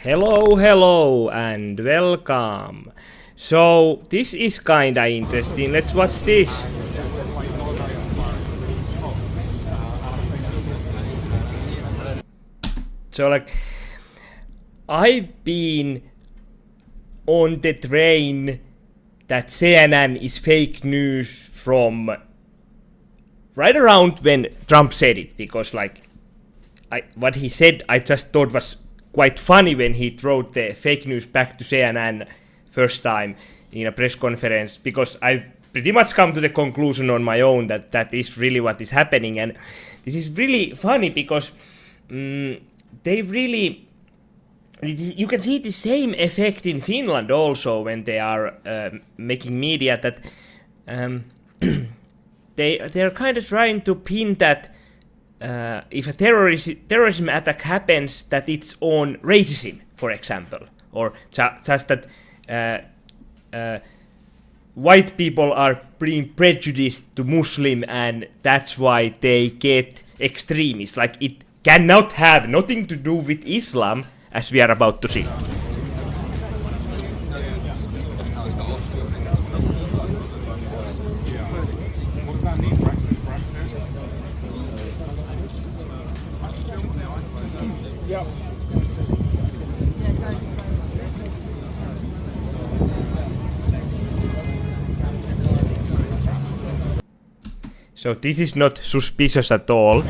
Hello, and welcome. So, this is kinda interesting. Let's watch this. So, I've been on the train that CNN is fake news from right around when Trump said it, because what he said I just thought was quite funny when he threw the fake news back to CNN first time in a press conference, because I've pretty much come to the conclusion on my own that that is really what is happening. And this is really funny because they really, you can see the same effect in Finland also when they are making media that they're kind of trying to pin that if a terrorism attack happens, that it's on racism, for example, or just that white people are being prejudiced to Muslim, and that's why they get extremist. Like, it cannot have nothing to do with Islam, as we are about to see. So this is not suspicious at all.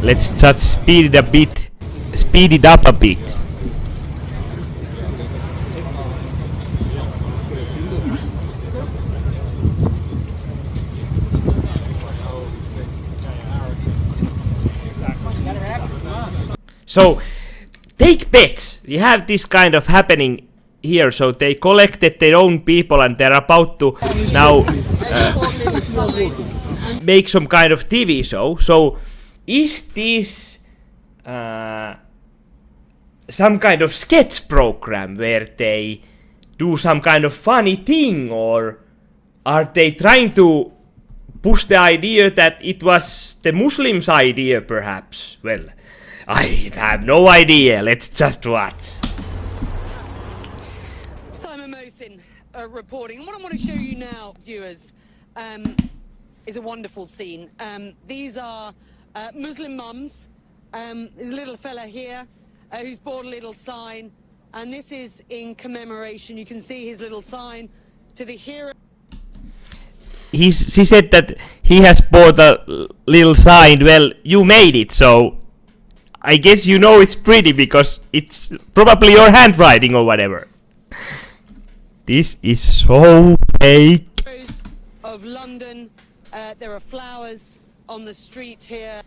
Let's just speed it up a bit. So, take bets. We have this kind of happening here. So they collected their own people and they're about to now make some kind of TV show. So, is this some kind of sketch program where they do some kind of funny thing, or are they trying to push the idea that it was the Muslims' idea, perhaps? Well, I have no idea. Let's just watch. Reporting. And what I want to show you now, viewers, is a wonderful scene. These are Muslim mums. There's a little fella here who's bought a little sign, and this is in commemoration. You can see his little sign to the hero. She said that he has bought a little sign. Well, you made it, so I guess you know it's pretty because it's probably your handwriting or whatever. This is so fake. Of London, there are flowers on the street here.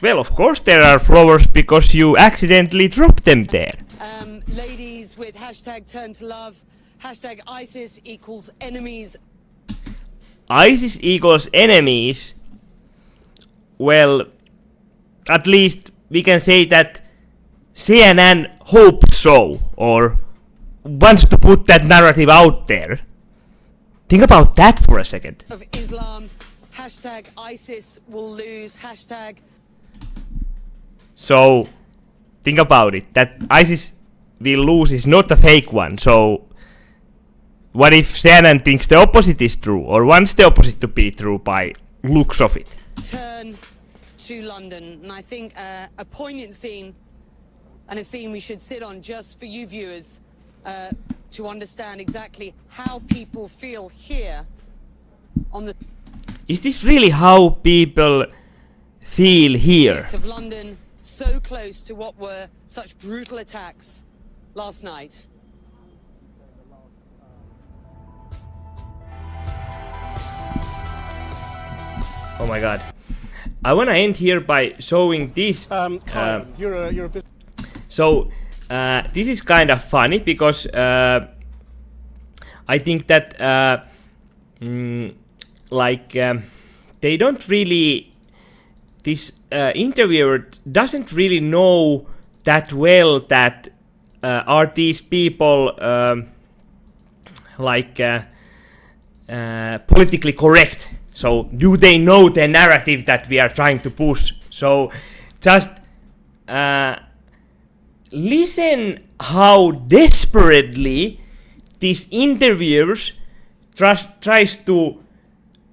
Well, of course there are flowers because you accidentally dropped them there. Ladies with hashtag turn to love, hashtag ISIS equals enemies. ISIS equals enemies. Well, at least we can say that CNN hopes so, or wants to put that narrative out there. Think about that for a second. Of Islam, hashtag ISIS will lose, hashtag. So, think about it. That ISIS will lose is not a fake one. So, what if CNN thinks the opposite is true, or wants the opposite to be true by looks of it? Turn to London, and I think a poignant scene, and a scene we should sit on just for you viewers, to understand exactly how people feel here on the. Is this really how people feel here? Of London, so close to what were such brutal attacks last night. Oh my god. I wanna end here by showing this. You're a bit. So, this is kind of funny because I think that they don't really, this interviewer doesn't really know that well that are these people politically correct, So do they know the narrative that we are trying to push? So just listen how desperately these interviewers tries to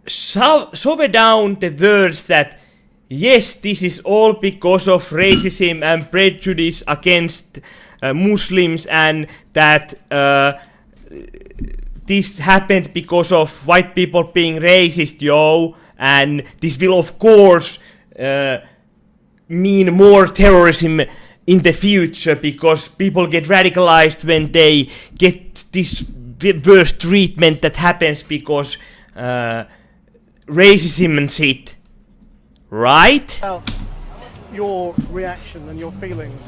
shove down the words that yes, this is all because of racism and prejudice against Muslims, and that this happened because of white people being racist, and this will of course mean more terrorism in the future because people get radicalized when they get this worse treatment that happens because racism and shit. Right? Well, your reaction and your feelings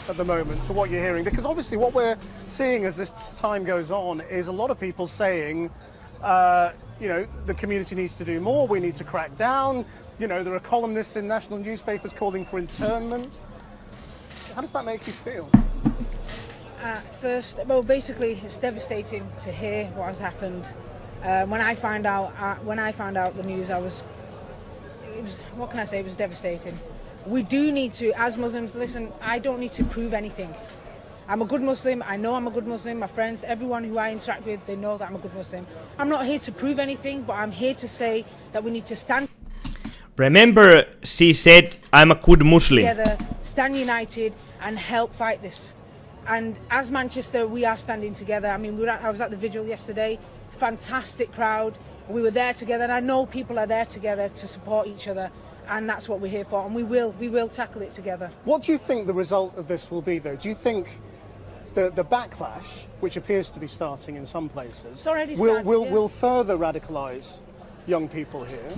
at the moment to what you're hearing, because obviously what we're seeing as this time goes on is a lot of people saying, the community needs to do more, we need to crack down. There are columnists in national newspapers calling for internment. How does that make you feel? First, well, basically, it's devastating to hear what has happened. When I found out the news, what can I say? It was devastating. We do need to, as Muslims, listen, I don't need to prove anything. I'm a good Muslim. I know I'm a good Muslim. My friends, everyone who I interact with, they know that I'm a good Muslim. I'm not here to prove anything, but I'm here to say that we need to stand Remember, she said, I'm a good Muslim. together, stand united, and help fight this. And as Manchester, we are standing together. I mean, I was at the vigil yesterday. Fantastic crowd. We were there together, and I know people are there together to support each other, and that's what we're here for. And we will tackle it together. What do you think the result of this will be, though? Do you think the backlash, which appears to be starting in some places, It's already started, yeah. will further radicalise young people here?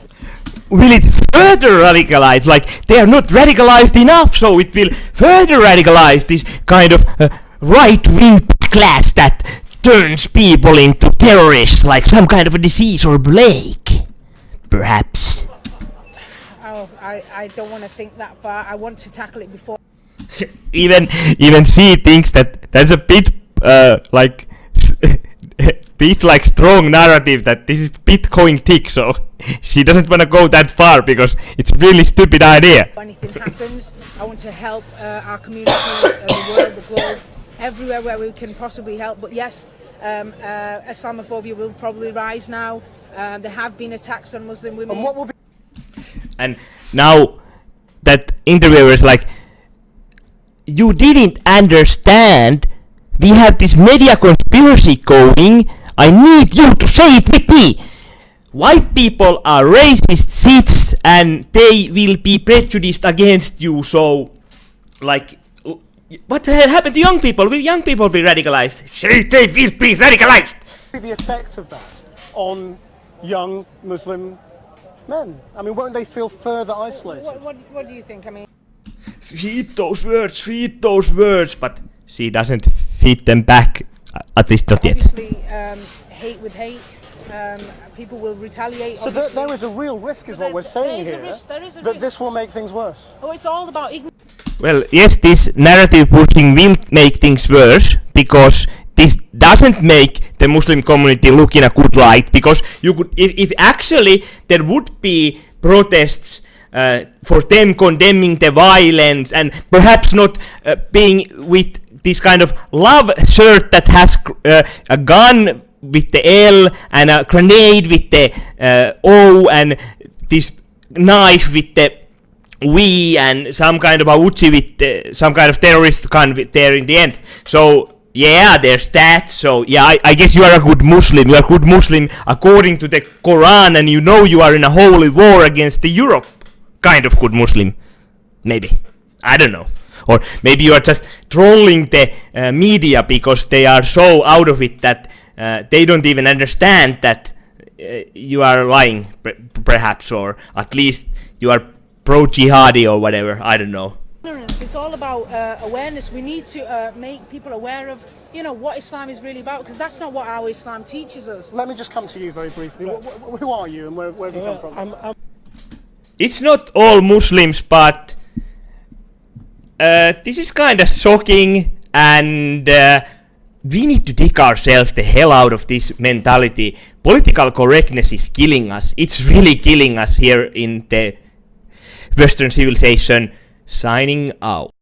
Will it further radicalize? Like, they are not radicalized enough, so it will further radicalize this kind of right-wing class that turns people into terrorists, like some kind of a disease or plague. Perhaps. Oh, I don't want to think that far. I want to tackle it before. even she thinks that that's a bit bit like strong narrative, that this is bit going thick, so she doesn't want to go that far because it's a really stupid idea. When anything happens, I want to help our community, the world, the globe, everywhere where we can possibly help. But yes, Islamophobia will probably rise now. There have been attacks on Muslim women. And what will be? And now that interviewer is like, you didn't understand. We have this media conspiracy going. I need you to say it with me. White people are racist shits and they will be prejudiced against you. So, like, what the hell happened to young people? Will young people be radicalized? Say they will be radicalized. The effect of that on young Muslim men? I mean, won't they feel further isolated? What do you think? I mean, Feed those words, but she doesn't feed them back, at least not yet. obviously, hate with hate. People will retaliate. So there is a real risk, is what we're saying here, there is a that risk. this will make things worse. Oh, it's all about ignorance. Well, yes, this narrative pushing will make things worse, because this doesn't make the Muslim community look in a good light, because you could, if actually there would be protests for them condemning the violence, and perhaps not being with this kind of love shirt that has a gun with the L and a grenade with the O, and this knife with the V, and some kind of a Uzi with some kind of terrorist gun there in the end. So yeah, there's that. So yeah, I guess you are a good Muslim. You are a good Muslim according to the Quran, and you know you are in a holy war against the Europe. Kind of good Muslim, maybe. I don't know. Or maybe you are just trolling the media because they are so out of it that they don't even understand that you are lying, perhaps, or at least you are pro-Jihadi or whatever. I don't know. It's all about awareness. We need to make people aware of, what Islam is really about, because that's not what our Islam teaches us. Let me just come to you very briefly. Who are you and where have you come from? It's not all Muslims, but this is kind of shocking, and we need to dig ourselves the hell out of this mentality. Political correctness is killing us. It's really killing us here in the Western civilization. Signing out.